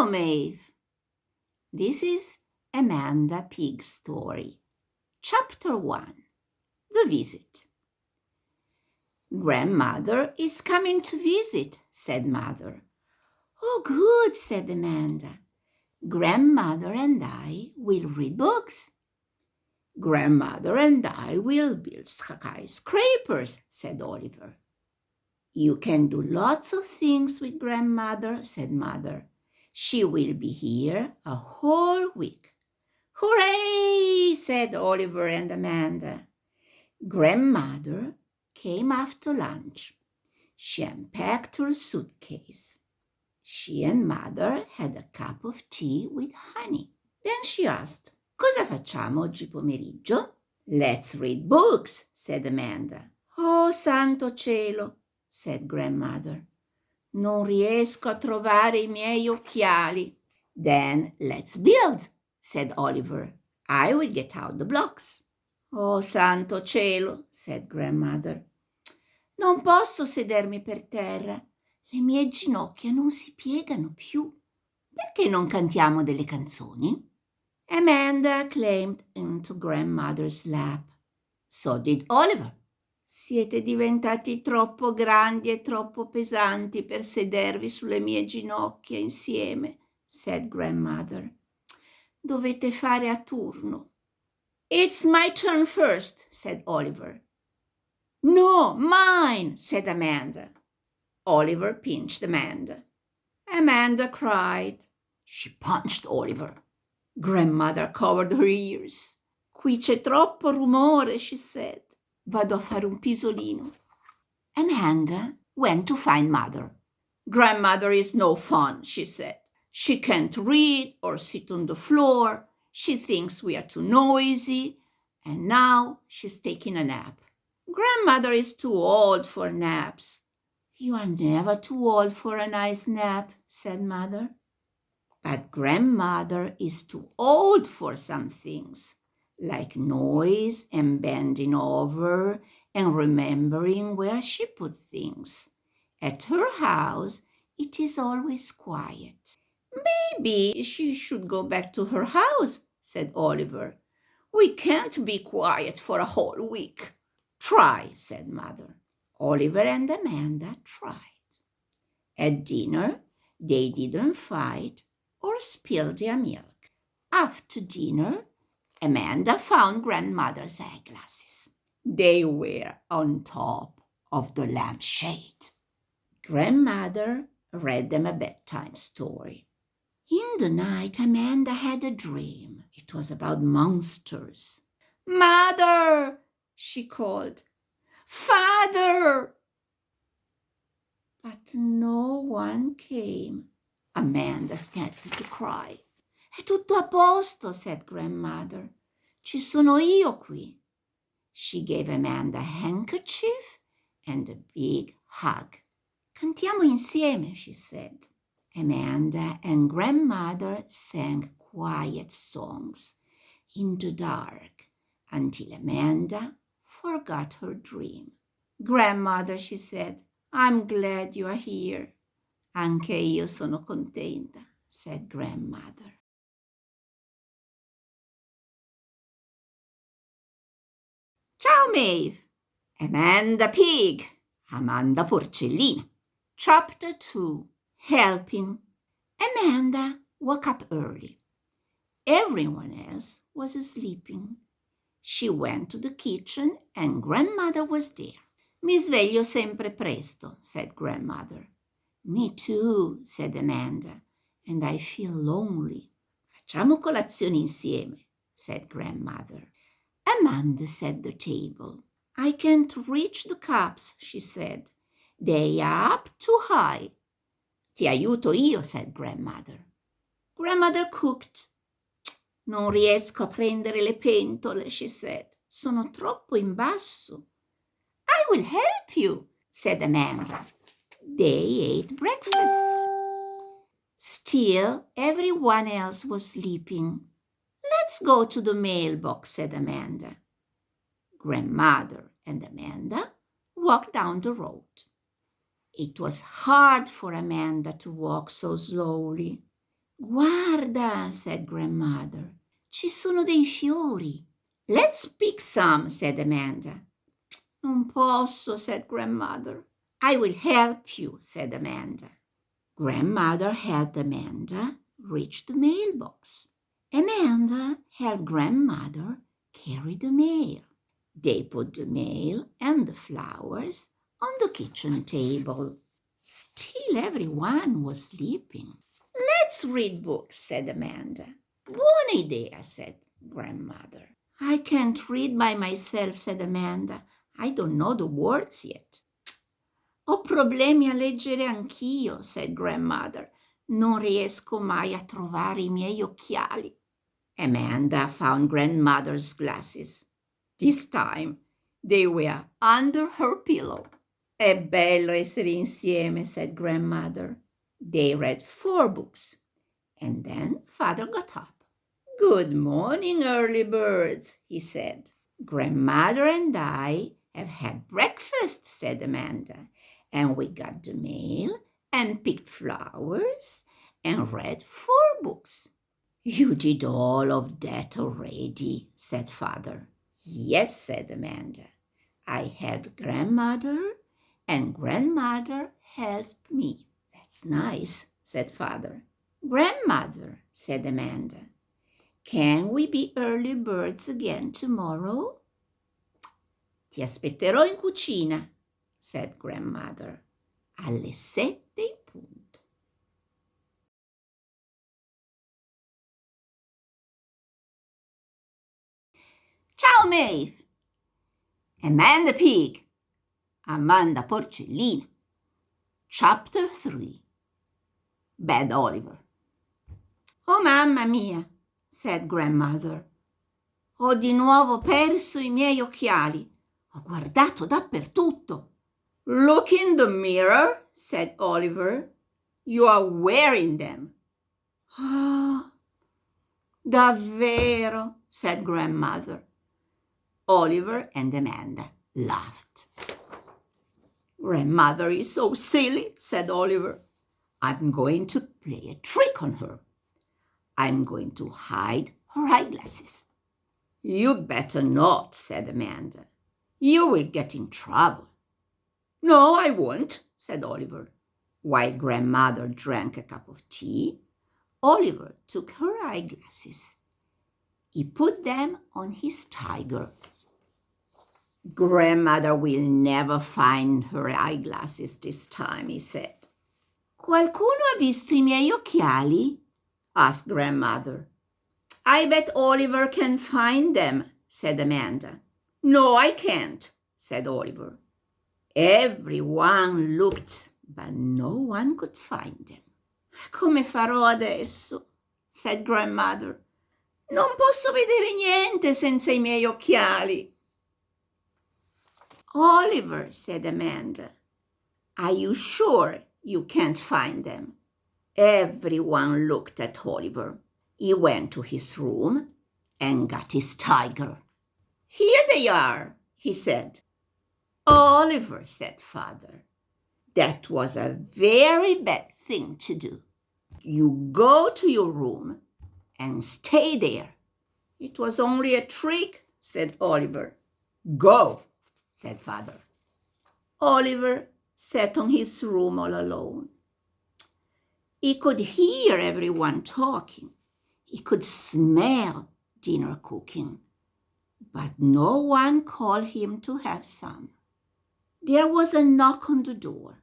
Ciao, Maeve. This is Amanda Pig's story. Chapter 1. The Visit. Grandmother is coming to visit, said Mother. Oh, good, said Amanda. Grandmother and I will read books. Grandmother and I will build skyscrapers, said Oliver. You can do lots of things with Grandmother, said Mother. She will be here a whole week. Hooray, said Oliver and Amanda. Grandmother came after lunch. She unpacked her suitcase. She and Mother had a cup of tea with honey. Then she asked, Cosa facciamo oggi pomeriggio? Let's read books, said Amanda. Oh, santo cielo, said Grandmother. Non riesco a trovare I miei occhiali. Then let's build, said Oliver. I will get out the blocks. Oh, santo cielo, said Grandmother. Non posso sedermi per terra. Le mie ginocchia non si piegano più. Perché non cantiamo delle canzoni? Amanda climbed into Grandmother's lap. So did Oliver. Siete diventati troppo grandi e troppo pesanti per sedervi sulle mie ginocchia insieme, said Grandmother. Dovete fare a turno. It's my turn first, said Oliver. No, mine, said Amanda. Oliver pinched Amanda. Amanda cried. She punched Oliver. Grandmother covered her ears. Qui c'è troppo rumore, she said. Vado a fare un pisolino. Amanda went to find Mother. Grandmother is no fun, she said. She can't read or sit on the floor. She thinks we are too noisy, and now she's taking a nap. Grandmother is too old for naps. You are never too old for a nice nap, said Mother. But Grandmother is too old for some things, like noise and bending over and remembering where she put things. At her house, it is always quiet. Maybe she should go back to her house, said Oliver. We can't be quiet for a whole week. Try, said Mother. Oliver and Amanda tried. At dinner, they didn't fight or spill their milk. After dinner, Amanda found Grandmother's eyeglasses. They were on top of the lampshade. Grandmother read them a bedtime story. In the night, Amanda had a dream. It was about monsters. Mother, she called. Father! But no one came. Amanda started to cry. È tutto a posto, said Grandmother. Ci sono io qui. She gave Amanda a handkerchief and a big hug. Cantiamo insieme, she said. Amanda and Grandmother sang quiet songs in the dark until Amanda forgot her dream. Grandmother, she said, I'm glad you are here. Anche io sono contenta, said Grandmother. Ciao, Maeve. Amanda Pig. Amanda Porcellina. Chapter 2. Helping. Amanda woke up early. Everyone else was sleeping. She went to the kitchen and Grandmother was there. Mi sveglio sempre presto, said Grandmother. Me too, said Amanda, and I feel lonely. Facciamo colazione insieme, said Grandmother. Amanda set the table. I can't reach the cups, she said. They are up too high. Ti aiuto io, said Grandmother. Grandmother cooked. Non riesco a prendere le pentole, she said. Sono troppo in basso. I will help you, said Amanda. They ate breakfast. Still, everyone else was sleeping. Let's go to the mailbox, said Amanda. Grandmother and Amanda walked down the road. It was hard for Amanda to walk so slowly. Guarda, said Grandmother, ci sono dei fiori. Let's pick some, said Amanda. Non posso, said Grandmother. I will help you, said Amanda. Grandmother helped Amanda reach the mailbox. Amanda helped Grandmother carry the mail. They put the mail and the flowers on the kitchen table. Still everyone was sleeping. Let's read books, said Amanda. Buona idea, said Grandmother. I can't read by myself, said Amanda. I don't know the words yet. Ho problemi a leggere anch'io, said Grandmother. Non riesco mai a trovare I miei occhiali. Amanda found Grandmother's glasses. This time they were under her pillow. È bello essere insieme, said Grandmother. They read 4 books, and then Father got up. Good morning, early birds, he said. Grandmother and I have had breakfast, said Amanda, and we got the mail and picked flowers and read 4 books. You did all of that already, said Father. Yes, said Amanda. I helped Grandmother, and Grandmother helped me. That's nice, said Father. Grandmother, said Amanda, can we be early birds again tomorrow? Ti aspetterò in cucina, said Grandmother, alle 7 in punto. Ciao, Maeve! Amanda Pig, Amanda Porcellina. Chapter 3. Bad Oliver. Oh, mamma mia, said Grandmother. Ho di nuovo perso I miei occhiali. Ho guardato dappertutto. Look in the mirror, said Oliver. You are wearing them. Ah, davvero, said Grandmother. Oliver and Amanda laughed. Grandmother is so silly, said Oliver. I'm going to play a trick on her. I'm going to hide her eyeglasses. You better not, said Amanda. You will get in trouble. No, I won't, said Oliver. While Grandmother drank a cup of tea, Oliver took her eyeglasses. He put them on his tiger. Grandmother will never find her eyeglasses this time, he said. Qualcuno ha visto I miei occhiali? Asked Grandmother. I bet Oliver can find them, said Amanda. No, I can't, said Oliver. Everyone looked, but no one could find them. Come farò adesso? Said Grandmother. Non posso vedere niente senza I miei occhiali. Oliver, said Amanda, are you sure you can't find them? Everyone looked at Oliver. He went to his room and got his tiger. Here they are, he said. Oliver, said Father, that was a very bad thing to do. You go to your room and stay there. It was only a trick, said Oliver. Go, said Father. Oliver sat on his room all alone. He could hear everyone talking. He could smell dinner cooking. But no one called him to have some. There was a knock on the door.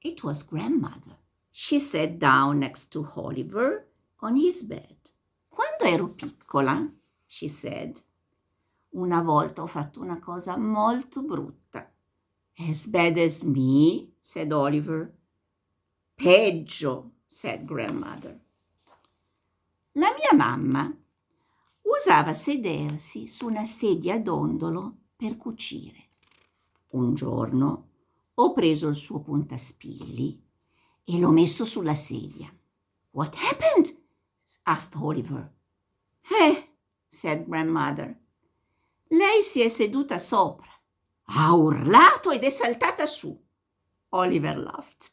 It was Grandmother. She sat down next to Oliver on his bed. Quando ero piccola, she said, una volta ho fatto una cosa molto brutta. As bad as me, said Oliver. Peggio, said Grandmother. La mia mamma usava sedersi su una sedia a dondolo per cucire. Un giorno ho preso il suo puntaspilli e l'ho messo sulla sedia. What happened? Asked Oliver. Said Grandmother. Lei si è seduta sopra. Ha urlato ed è saltata su. Oliver laughed.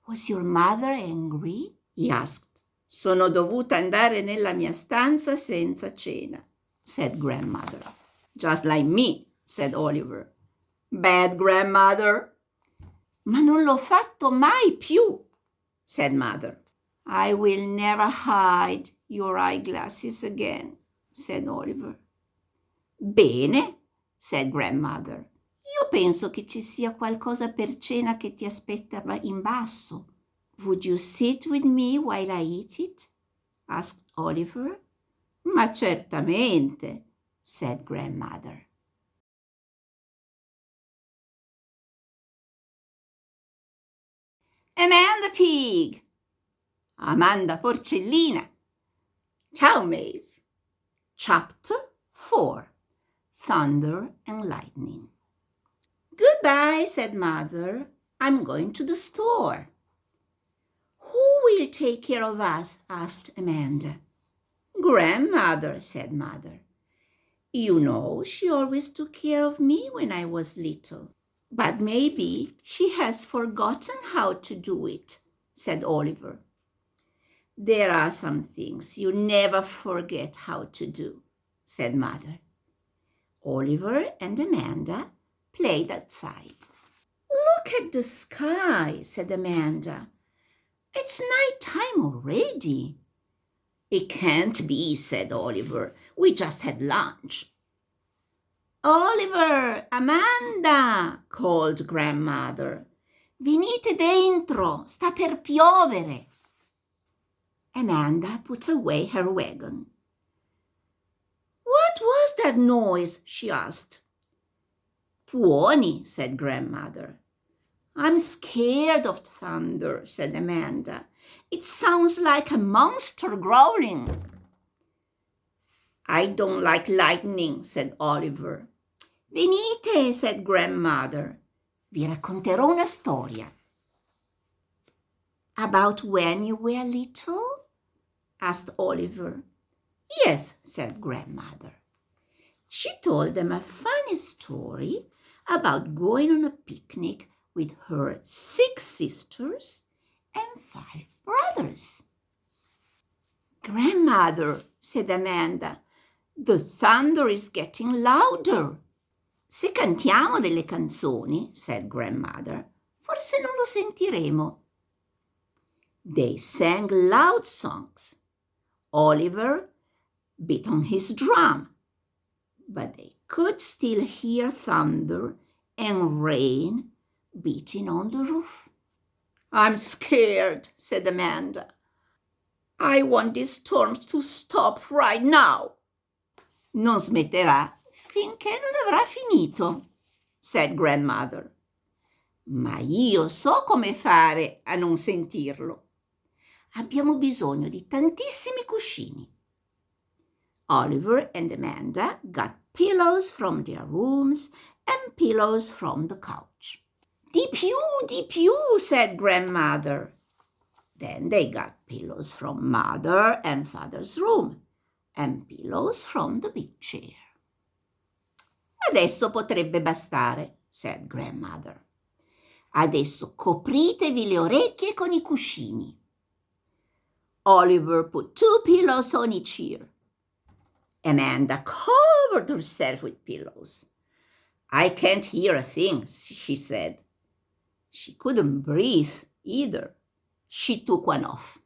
Was your mother angry? He asked. Sono dovuta andare nella mia stanza senza cena, said Grandmother. Just like me, said Oliver. Bad grandmother. Ma non l'ho fatto mai più, said Mother. I will never hide your eyeglasses again, said Oliver. Bene, said Grandmother. Io penso che ci sia qualcosa per cena che ti aspetta in basso. Would you sit with me while I eat it? Asked Oliver. Ma certamente, said Grandmother. Amanda Pig. Amanda Porcellina. Ciao, Maeve. Chapter 4. Thunder and Lightning. Goodbye, said Mother. I'm going to the store. Who will take care of us? Asked Amanda. Grandmother, said Mother. You know, she always took care of me when I was little. But maybe she has forgotten how to do it, said Oliver. There are some things you never forget how to do, said Mother. Oliver and Amanda played outside. Look at the sky, said Amanda. It's night time already. It can't be, said Oliver. We just had lunch. Oliver, Amanda, called Grandmother. Venite dentro, sta per piovere. Amanda put away her wagon. What was that noise? She asked. Tuoni, said Grandmother. I'm scared of thunder, said Amanda. It sounds like a monster growling. I don't like lightning, said Oliver. Venite, said Grandmother. Vi racconterò una storia. About when you were little? Asked Oliver. Yes, said Grandmother. She told them a funny story about going on a picnic with her 6 sisters and 5 brothers. Grandmother, said Amanda, the thunder is getting louder. Se cantiamo delle canzoni, said Grandmother, forse non lo sentiremo. They sang loud songs. Oliver beat on his drum, but they could still hear thunder and rain beating on the roof. I'm scared, said Amanda. I want this storm to stop right now. Non smetterà finché non avrà finito, said Grandmother. Ma io so come fare a non sentirlo. Abbiamo bisogno di tantissimi cuscini. Oliver and Amanda got pillows from their rooms and pillows from the couch. Di più, said Grandmother. Then they got pillows from Mother and Father's room and pillows from the big chair. Adesso potrebbe bastare, said Grandmother. Adesso copritevi le orecchie con i cuscini. Oliver put 2 pillows on each ear. Amanda covered herself with pillows. I can't hear a thing, she said. She couldn't breathe either. She took one off.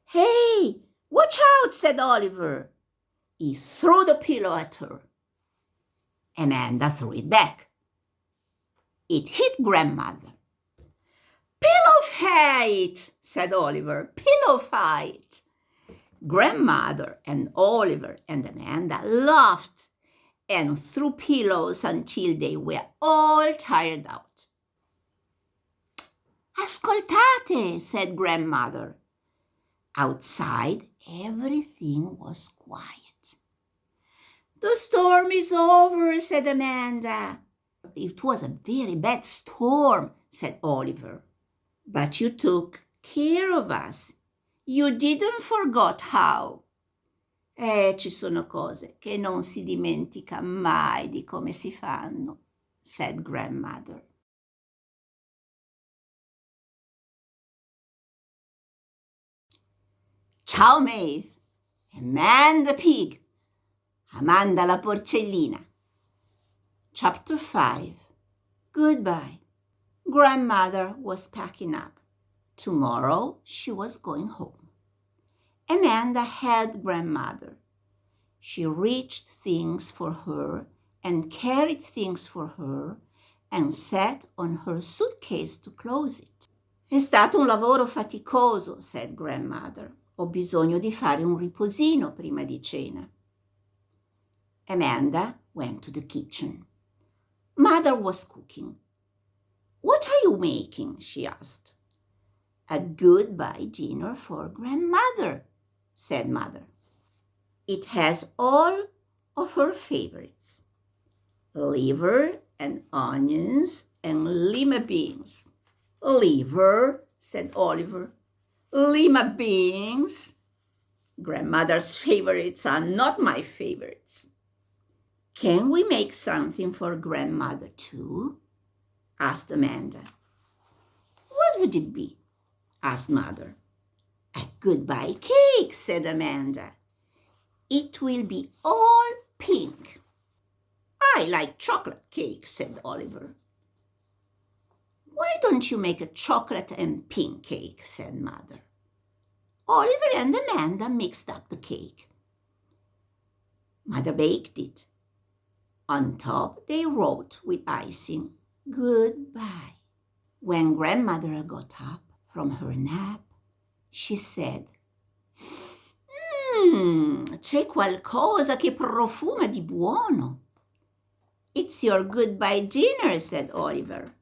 Hey, watch out, said Oliver. He threw the pillow at her. Amanda threw it back. It hit Grandmother. Pillow fight, said Oliver. Pillow fight. Grandmother and Oliver and Amanda laughed and threw pillows until they were all tired out. Ascoltate, said Grandmother. Outside, everything was quiet. The storm is over, said Amanda. It was a very bad storm, said Oliver. But you took care of us. You didn't forget how. Ci sono cose che non si dimentica mai di come si fanno, said Grandmother. Ciao Maeve, Amanda Pig, Amanda la porcellina. Chapter 5. Goodbye. Grandmother was packing up. Tomorrow she was going home. Amanda helped grandmother. She reached things for her and carried things for her and sat on her suitcase to close it. È stato un lavoro faticoso, said grandmother. Ho bisogno di fare un riposino prima di cena. Amanda went to the kitchen. Mother was cooking. What are you making? She asked. A goodbye dinner for grandmother, said mother. It has all of her favorites. Liver and onions and lima beans. Liver, said Oliver. Lima beans. Grandmother's favorites are not my favorites. Can we make something for grandmother too? Asked Amanda. What would it be? Asked mother. A goodbye cake, said Amanda. It will be all pink. I like chocolate cake, said Oliver. Why don't you make a chocolate and pink cake, said mother. Oliver and Amanda mixed up the cake. Mother baked it. On top they wrote with icing, goodbye. When grandmother got up from her nap, she said, c'è qualcosa che profuma di buono. It's your goodbye dinner, said Oliver.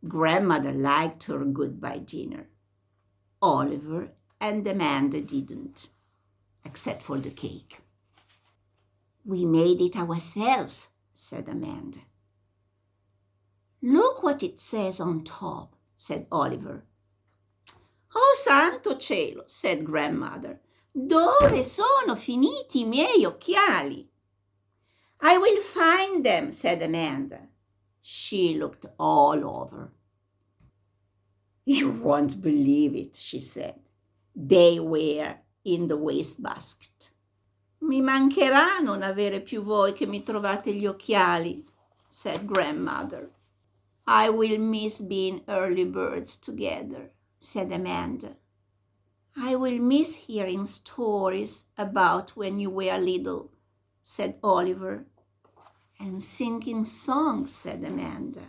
Grandmother liked her goodbye dinner. Oliver and Amanda didn't, except for the cake. We made it ourselves, said Amanda. Look what it says on top, said Oliver. Oh, santo cielo, said grandmother. Dove sono finiti I miei occhiali? I will find them, said Amanda. She looked all over. You won't believe it, she said. They were in the wastebasket. Mi mancherà non avere più voi che mi trovate gli occhiali, said grandmother. I will miss being early birds together, said Amanda. I will miss hearing stories about when you were little, said Oliver. And singing songs, said Amanda.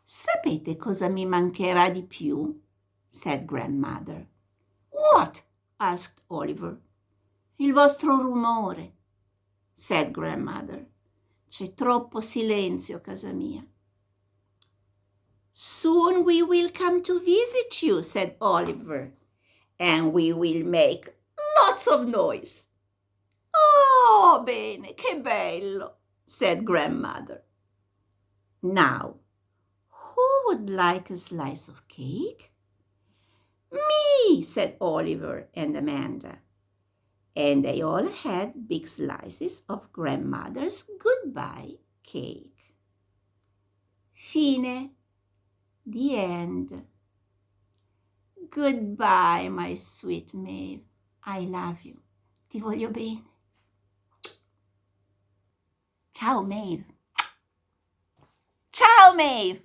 Sapete cosa mi mancherà di più? Said grandmother. What? Asked Oliver. Il vostro rumore, said grandmother. C'è troppo silenzio a casa mia. Soon we will come to visit you, said Oliver, and we will make lots of noise. Oh, bene, che bello, said grandmother. Now, who would like a slice of cake? Me, said Oliver and Amanda. And they all had big slices of grandmother's goodbye cake. Fine. The end. Goodbye, my sweet Maeve. I love you. Ti voglio bene. Ciao, Maeve. Ciao, Maeve.